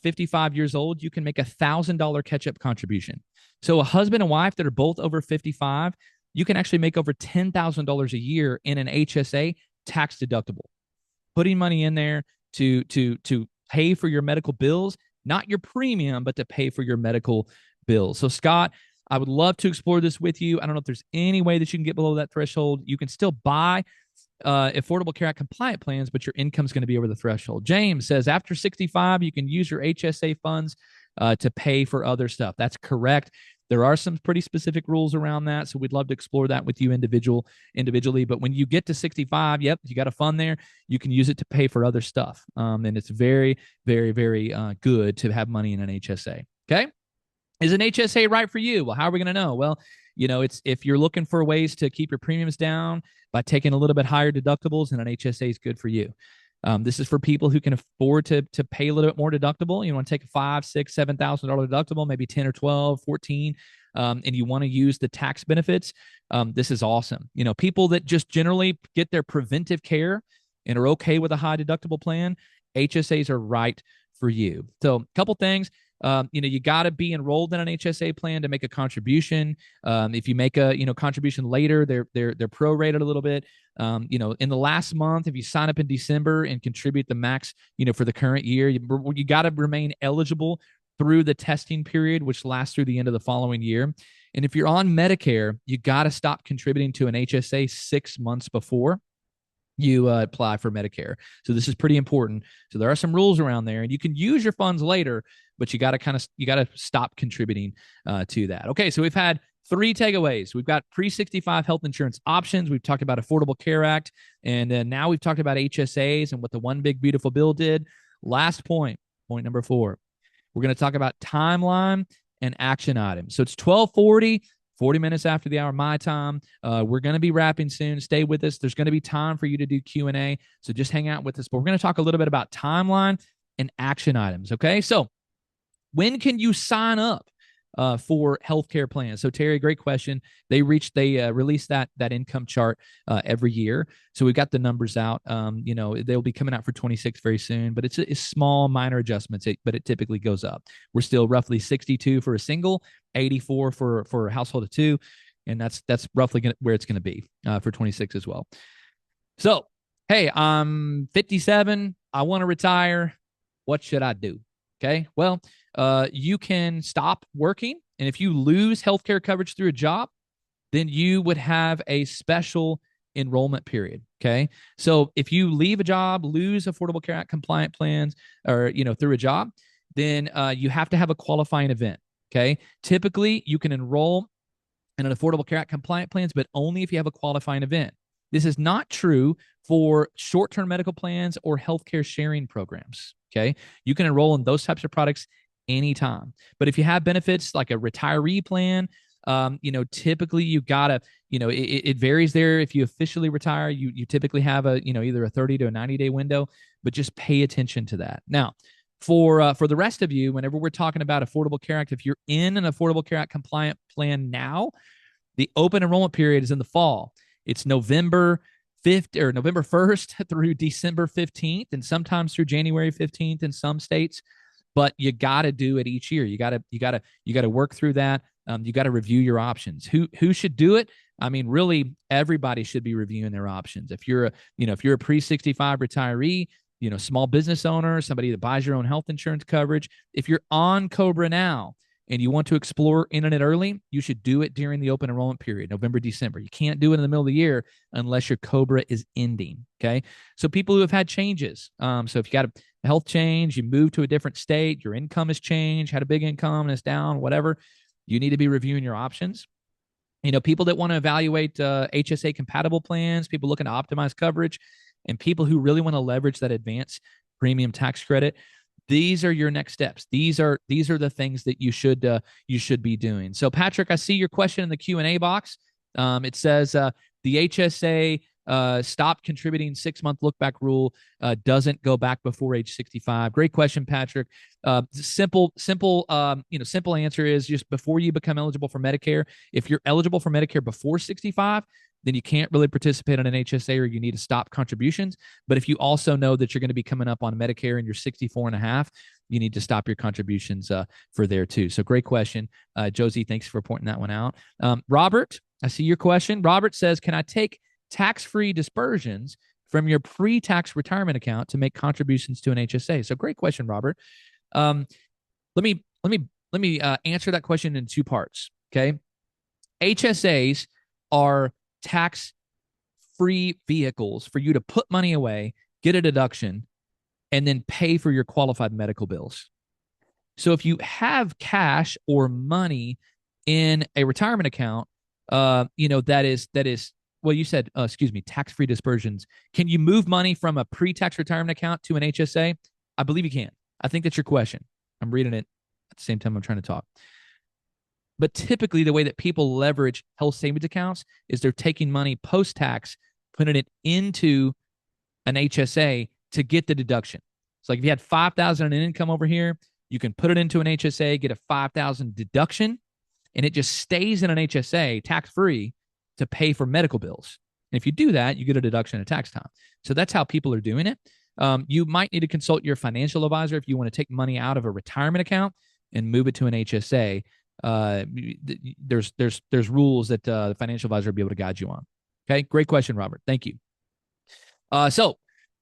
55 years old, you can make $1,000 catch-up contribution. So a husband and wife that are both over 55, you can actually make over $10,000 a year in an HSA, tax deductible. Putting money in there to pay for your medical bills, not your premium, but to pay for your medical bills. So Scott, I would love to explore this with you. I don't know if there's any way that you can get below that threshold. You can still buy Affordable Care Act compliant plans, but your income is going to be over the threshold. James says after 65, you can use your HSA funds to pay for other stuff. That's correct. There are some pretty specific rules around that, so we'd love to explore that with you individually. But when you get to 65, yep, you got a fund there. You can use it to pay for other stuff, and it's very, very, very good to have money in an HSA. Okay, is an HSA right for you? Well, how are we going to know? Well, it's if you're looking for ways to keep your premiums down by taking a little bit higher deductibles, and an HSA is good for you. This is for people who can afford to pay a little bit more deductible. You want to take a $5,000, $6,000, $7,000 deductible, maybe 10 or 12, 14, and you want to use the tax benefits. This is awesome. People that just generally get their preventive care and are okay with a high deductible plan, HSAs are right for you. So a couple things. You got to be enrolled in an HSA plan to make a contribution. If you make a contribution later, they're prorated a little bit. In the last month, if you sign up in December and contribute the max, for the current year, you got to remain eligible through the testing period, which lasts through the end of the following year. And if you're on Medicare, you got to stop contributing to an HSA 6 months before you apply for Medicare. So this is pretty important. So there are some rules around there, and you can use your funds later, but you got to stop contributing to that. Okay, so we've had 3 takeaways. We've got pre-65 health insurance options. We've talked about Affordable Care Act, and now we've talked about HSAs and what the One Big Beautiful Bill did. Last point number 4. We're going to talk about timeline and action items. So it's 12:40. 40 minutes after the hour, my time. We're going to be wrapping soon. Stay with us. There's going to be time for you to do Q&A, so just hang out with us. But we're going to talk a little bit about timeline and action items, okay? So when can you sign up for healthcare plans? So Terry, great question. They release that income chart every year. So we've got the numbers out. They'll be coming out for 26 very soon, but it's small, minor adjustments, but it typically goes up. We're still roughly 62 for a single, 84 for a household of 2, and that's roughly where it's going to be for 26 as well. So, hey, I'm 57. I want to retire. What should I do? Okay, well, you can stop working, and if you lose healthcare coverage through a job, then you would have a special enrollment period. Okay, so if you leave a job, lose Affordable Care Act compliant plans, or through a job, then you have to have a qualifying event. Okay, typically you can enroll in an Affordable Care Act compliant plans, but only if you have a qualifying event. This is not true for short-term medical plans or healthcare sharing programs. Okay, you can enroll in those types of products anytime. But if you have benefits like a retiree plan, typically you gotta, it varies there. If you officially retire, you typically have a, either a 30 to a 90-day window, but just pay attention to that. Now, for the rest of you, whenever we're talking about Affordable Care Act, if you're in an Affordable Care Act compliant plan now, the open enrollment period is in the fall. It's November 5th or November 1st through December 15th, and sometimes through January 15th in some states. But you got to do it each year. You got to work through that. You got to review your options. Who should do it? I mean, really, everybody should be reviewing their options. If you're a pre-65 retiree, small business owner, somebody that buys your own health insurance coverage, if you're on COBRA now and you want to explore internet early, you should do it during the open enrollment period, November, December. You can't do it in the middle of the year unless your COBRA is ending. Okay, so people who have had changes. So if you got a health change, you move to a different state, your income has changed, had a big income and it's down, whatever, you need to be reviewing your options. People that want to evaluate HSA compatible plans, people looking to optimize coverage, and people who really want to leverage that advanced premium tax credit. These are your next steps. These are the things that you should be doing. So Patrick, I see your question in the Q&A box. It says the HSA stop contributing 6-month look back rule doesn't go back before age 65. Great question, Patrick. Simple answer is just before you become eligible for Medicare. If you're eligible for Medicare before 65, then you can't really participate in an HSA, or you need to stop contributions. But if you also know that you're going to be coming up on Medicare and you're 64 and a half, you need to stop your contributions for there too. So great question. Josie, thanks for pointing that one out. Robert, I see your question. Robert says, can I take tax-free dispersions from your pre-tax retirement account to make contributions to an HSA? So great question, Robert. Let me answer that question in 2 parts. Okay. HSAs are tax-free vehicles for you to put money away, get a deduction, and then pay for your qualified medical bills. So if you have cash or money in a retirement account, that is, well, you said, tax-free dispersions. Can you move money from a pre-tax retirement account to an HSA? I believe you can. I think that's your question. I'm reading it at the same time I'm trying to talk. But typically the way that people leverage health savings accounts is they're taking money post-tax, putting it into an HSA to get the deduction. So like if you had $5,000 in income over here, you can put it into an HSA, get a $5,000 deduction, and it just stays in an HSA tax-free to pay for medical bills. And if you do that, you get a deduction at tax time. So that's how people are doing it. You might need to consult your financial advisor if you want to take money out of a retirement account and move it to an HSA. There's rules that the financial advisor will be able to guide you on. Okay, great question, Robert. Thank you. So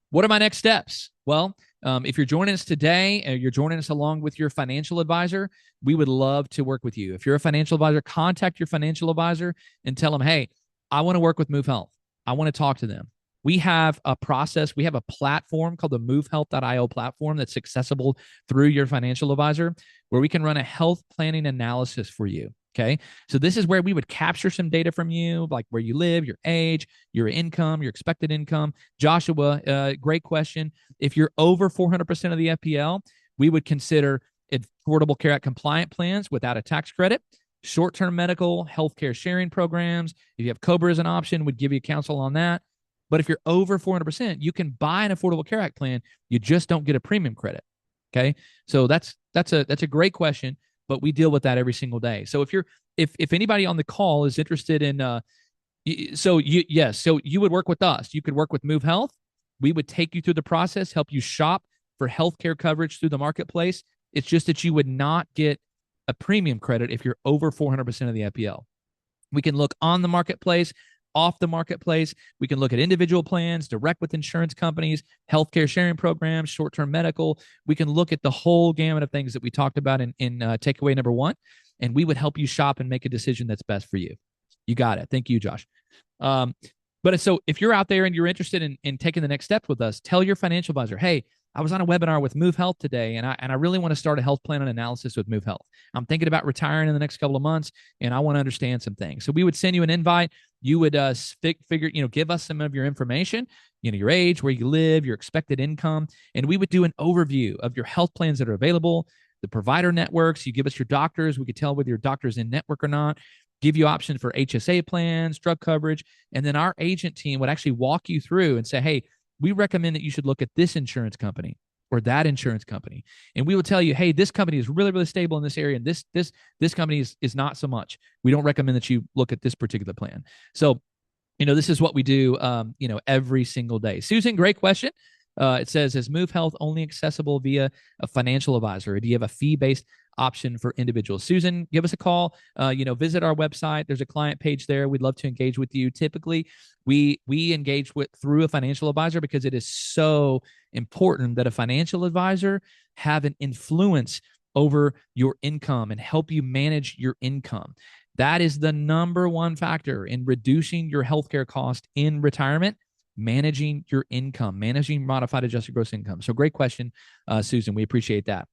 what are my next steps? Well, if you're joining us today, you're joining us along with your financial advisor, we would love to work with you. If you're a financial advisor, contact your financial advisor and tell them, hey, I want to work with Move Health. I want to talk to them. We have a process. We have a platform called the movehealth.io platform that's accessible through your financial advisor, where we can run a health planning analysis for you. Okay. So this is where we would capture some data from you, like where you live, your age, your income, your expected income. Joshua, great question. If you're over 400% of the FPL, we would consider Affordable Care Act compliant plans without a tax credit, short-term medical, healthcare sharing programs. If you have COBRA as an option, we'd give you counsel on that. But if you're over 400%, you can buy an Affordable Care Act plan. You just don't get a premium credit. Okay. So that's a great question, but we deal with that every single day. So if anybody on the call is interested in, so you would work with us. You could work with Move Health. We would take you through the process, help you shop for healthcare coverage through the marketplace. It's just that you would not get a premium credit if you're over 400% of the FPL. We can look on the marketplace, off the marketplace. We can look at individual plans, direct with insurance companies, healthcare sharing programs, short-term medical. We can look at the whole gamut of things that we talked about in takeaway number 1, and we would help you shop and make a decision that's best for you. You got it. Thank you, Josh. But so if you're out there and you're interested in taking the next step with us, tell your financial advisor, hey, I was on a webinar with Move Health today, and I really want to start a health plan and analysis with Move Health. I'm thinking about retiring in the next couple of months, and I want to understand some things. So we would send you an invite. You would give us some of your information, your age, where you live, your expected income, and we would do an overview of your health plans that are available, the provider networks. You give us your doctors. We could tell whether your doctor's in network or not. Give you options for HSA plans, drug coverage, and then our agent team would actually walk you through and say, hey, we recommend that you should look at this insurance company or that insurance company. And we will tell you, hey, this company is really, really stable in this area, and this company is not so much. We don't recommend that you look at this particular plan. So, this is what we do, every single day. Susan, great question. It says, is Move Health only accessible via a financial advisor, or do you have a fee-based option for individuals? Susan, give us a call. Visit our website. There's a client page there. We'd love to engage with you. Typically, we engage through a financial advisor because it is so important that a financial advisor have an influence over your income and help you manage your income. That is the number one factor in reducing your healthcare cost in retirement. Managing your income, managing modified adjusted gross income. So great question, Susan. We appreciate that.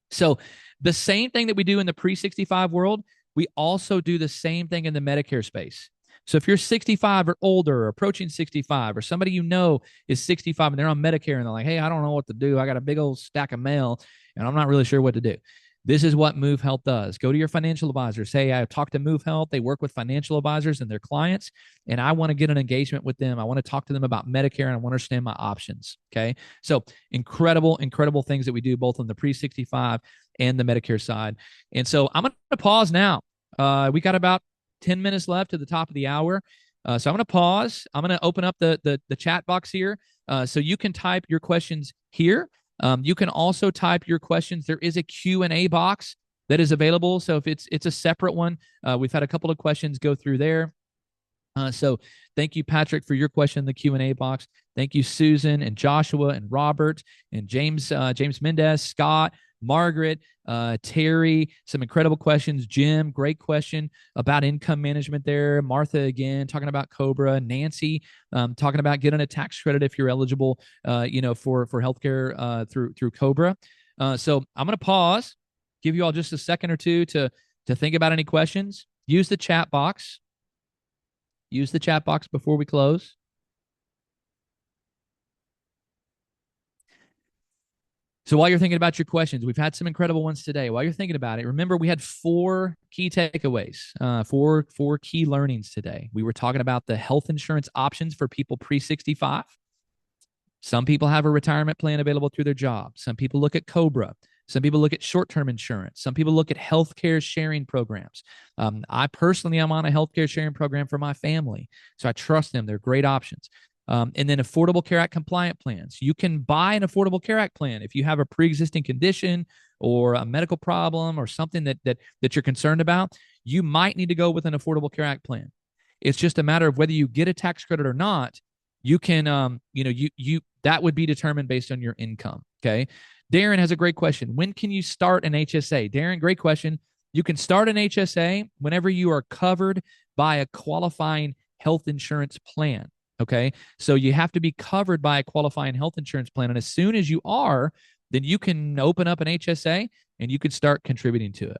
So the same thing that we do in the pre-65 world, we also do the same thing in the Medicare space. So if you're 65 or older or approaching 65, or somebody is 65 and they're on Medicare and they're like, hey, I don't know what to do. I got a big old stack of mail and I'm not really sure what to do. This is what Move Health does. Go to your financial advisor. Say, I talked to Move Health. They work with financial advisors and their clients, and I want to get an engagement with them. I want to talk to them about Medicare, and I want to understand my options. Okay. So incredible things that we do both on the pre-65 and the Medicare side. And so I'm going to pause now. We got about 10 minutes left to the top of the hour. So I'm going to pause. I'm going to open up the chat box here. So you can type your questions here. You can also type your questions. There is a Q&A box that is available. So if it's a separate one, we've had a couple of questions go through there. So thank you, Patrick, for your question in the Q&A box. Thank you, Susan and Joshua and Robert and James Mendez, Scott, Margaret, Terry, some incredible questions. Jim, great question about income management there. Martha, again, talking about COBRA. Nancy, talking about getting a tax credit if you're eligible, for healthcare through COBRA. So I'm going to pause, give you all just a second or two to think about any questions. Use the chat box. Use the chat box before we close. So while you're thinking about your questions, we've had some incredible ones today. While you're thinking about it, remember we had 4 key takeaways, four key learnings today. We were talking about the health insurance options for people pre-65. Some people have a retirement plan available through their job. Some people look at COBRA. Some people look at short-term insurance. Some people look at healthcare sharing programs. I personally am on a healthcare sharing program for my family, so I trust them. They're great options. And then Affordable Care Act compliant plans. You can buy an Affordable Care Act plan if you have a pre-existing condition or a medical problem or something that you're concerned about. You might need to go with an Affordable Care Act plan. It's just a matter of whether you get a tax credit or not. You can, you that would be determined based on your income. Okay. Darren has a great question. When can you start an HSA? Darren, great question. You can start an HSA whenever you are covered by a qualifying health insurance plan. Okay. So you have to be covered by a qualifying health insurance plan. And as soon as you are, then you can open up an HSA and you can start contributing to it.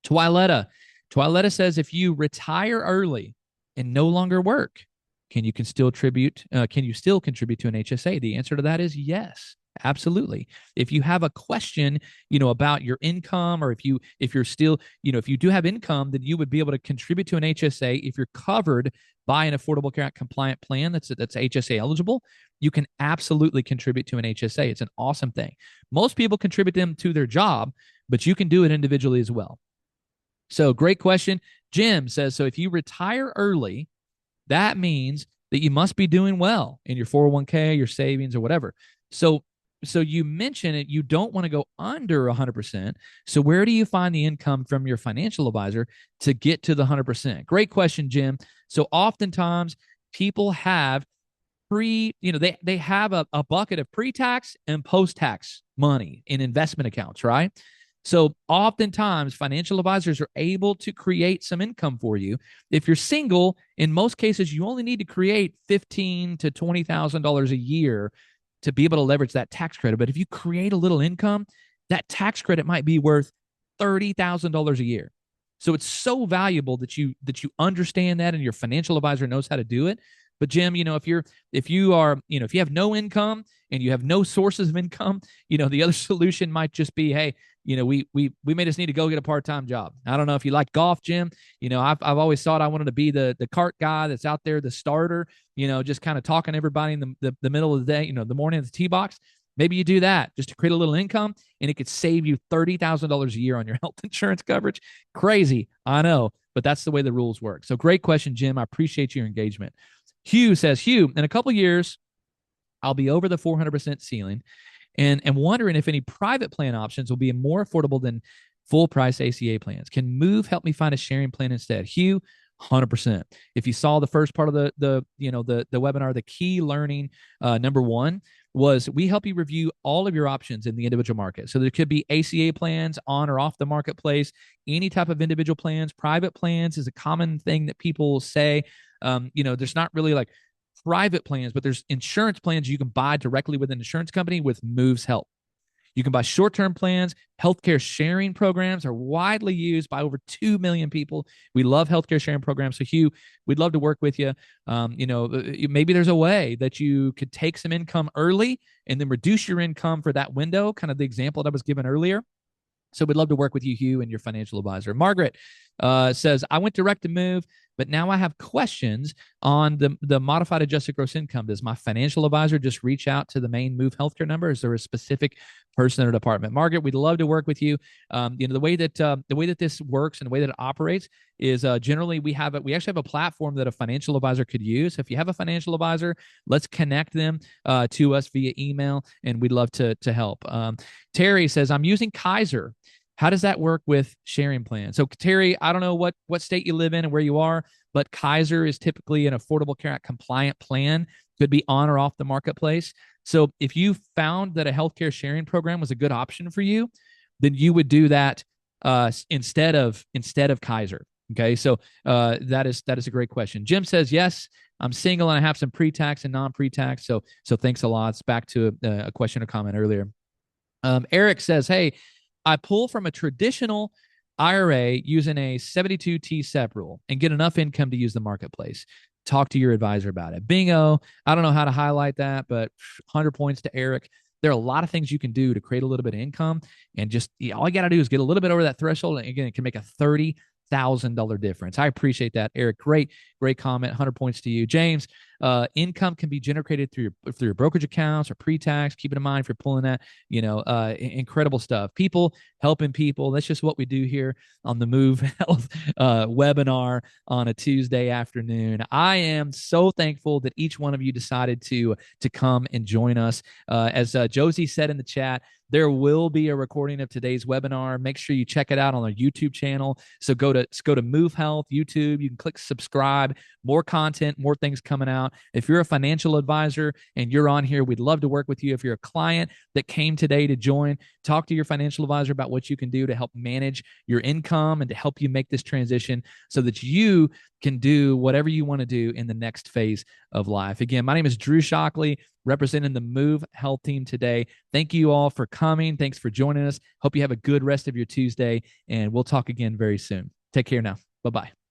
Twiletta says, if you retire early and no longer work, can you still contribute to an HSA? The answer to that is yes. Absolutely. If you have a question, about your income, or if you're still, if you do have income, then you would be able to contribute to an HSA if you're covered by an Affordable Care Act compliant plan that's HSA eligible. You can absolutely contribute to an HSA. It's an awesome thing. Most people contribute them to their job, but you can do it individually as well. So great question. Jim says, so if you retire early, that means that you must be doing well in your 401k, your savings, or whatever. So you mentioned it, you don't want to go under 100%. So where do you find the income from your financial advisor to get to the 100%? Great question, Jim. So oftentimes people have they have a bucket of pre-tax and post-tax money in investment accounts, right? So oftentimes financial advisors are able to create some income for you. If you're single, in most cases, you only need to create $15,000 to $20,000 a year to be able to leverage that tax credit. But if you create a little income, that tax credit might be worth $30,000 a year. So it's so valuable that you understand that and your financial advisor knows how to do it. But Jim, if you have no income and you have no sources of income, the other solution might just be, hey, we may just need to go get a part-time job. I don't know if you like golf, Jim. I've always thought I wanted to be the cart guy that's out there, the starter, just kind of talking to everybody in the middle of the day, the morning at the tee box. Maybe you do that just to create a little income, and it could save you $30,000 a year on your health insurance coverage. Crazy, I know, but that's the way the rules work. So great question, Jim. I appreciate your engagement. Hugh says, Hugh, in a couple of years, I'll be over the 400% ceiling and wondering if any private plan options will be more affordable than full price ACA plans. Can Move help me find a sharing plan instead? Hugh, 100%. If you saw the first part of the webinar, the key learning number one was we help you review all of your options in the individual market. So there could be ACA plans on or off the marketplace, any type of individual plans. Private plans is a common thing that people say. There's not really like private plans, but there's insurance plans you can buy directly with an insurance company with Move's help. You can buy short-term plans. Healthcare sharing programs are widely used by over 2 million people. We love healthcare sharing programs. So Hugh, we'd love to work with you. Maybe there's a way that you could take some income early and then reduce your income for that window, kind of the example that I was given earlier. So we'd love to work with you, Hugh, and your financial advisor. Margaret says, I went direct to Move, but now I have questions on the modified adjusted gross income. Does my financial advisor just reach out to the main Move healthcare number? Is there a specific person or department? Margaret, we'd love to work with you. The way that this works and the way that it operates is generally we actually have a platform that a financial advisor could use. If you have a financial advisor, let's connect them to us via email, and we'd love to help. Terry says, I'm using Kaiser. How does that work with sharing plans? So Terry, I don't know what state you live in and where you are, but Kaiser is typically an Affordable Care Act compliant plan. Could be on or off the marketplace. So if you found that a healthcare sharing program was a good option for you, then you would do that instead of Kaiser. Okay, so that is a great question. Jim says, yes, I'm single and I have some pre-tax and non-pre-tax. So thanks a lot. It's back to a question or comment earlier. Eric says, hey, I pull from a traditional IRA using a 72T SEP rule and get enough income to use the marketplace. Talk to your advisor about it. Bingo. I don't know how to highlight that, but 100 points to Eric. There are a lot of things you can do to create a little bit of income, and just all you got to do is get a little bit over that threshold. And again, it can make a $30,000 difference. I appreciate that, Eric. Great comment. 100 points to you. James Income can be generated through your brokerage accounts or pre-tax. Keep it in mind if you're pulling that, incredible stuff. People helping people. That's just what we do here on the Move Health webinar on a Tuesday afternoon. I am so thankful that each one of you decided to come and join us. As Josie said in the chat, there will be a recording of today's webinar. Make sure you check it out on our YouTube channel. So go to Move Health YouTube. You can click subscribe. More content, more things coming out. If you're a financial advisor and you're on here, we'd love to work with you. If you're a client that came today to join, talk to your financial advisor about what you can do to help manage your income and to help you make this transition so that you can do whatever you want to do in the next phase of life. Again, my name is Drew Shockley, representing the Move Health team today. Thank you all for coming. Thanks for joining us. Hope you have a good rest of your Tuesday, and we'll talk again very soon. Take care now. Bye-bye.